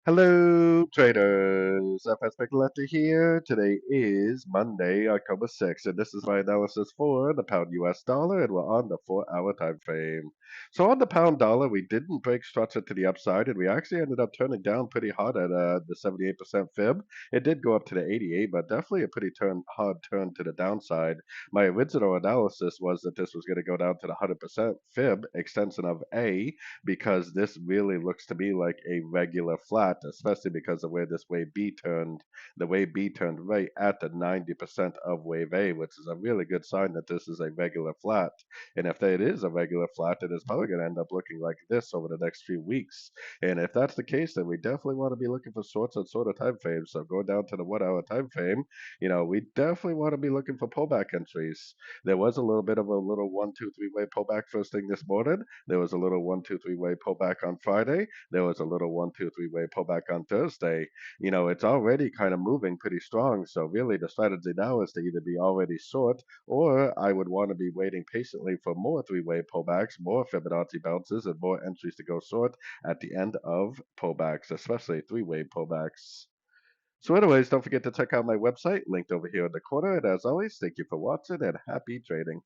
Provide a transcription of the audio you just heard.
Hello, traders. FX Pip Collector here. Today is Monday, October 6th, and this is my analysis for the pound US dollar, and we're on the 4-hour time frame. So on the pound dollar, we didn't break structure to the upside, and we actually ended up turning down pretty hard at the 78% fib. It did go up to the 88, but definitely a pretty hard turn to the downside. My original analysis was that this was going to go down to the 100% fib extension of A, because this really looks to be like a regular flat, especially because of where this wave B turned. The wave B turned right at the 90% of wave A, which is a really good sign that this is a regular flat. And if it is a regular flat, it is probably going to end up looking like this over the next few weeks. And if that's the case, then we definitely want to be looking for sorts and sort of time frames. So going down to the 1 hour time frame, we definitely want to be looking for pullback entries. There was a little bit of a little 1, 2, 3 way pullback first thing this morning. There was a little 1, 2, 3 way pullback on Friday. There was a little 1, 2, 3 way pullback on Thursday. It's already kind of moving pretty strong. So really the strategy now is to either be already short, or I would want to be waiting patiently for more 3 way pullbacks, more Fibonacci bounces, and more entries to go short at the end of pullbacks, especially 3 way pullbacks. So anyways, don't forget to check out my website linked over here in the corner. And as always, thank you for watching and happy trading.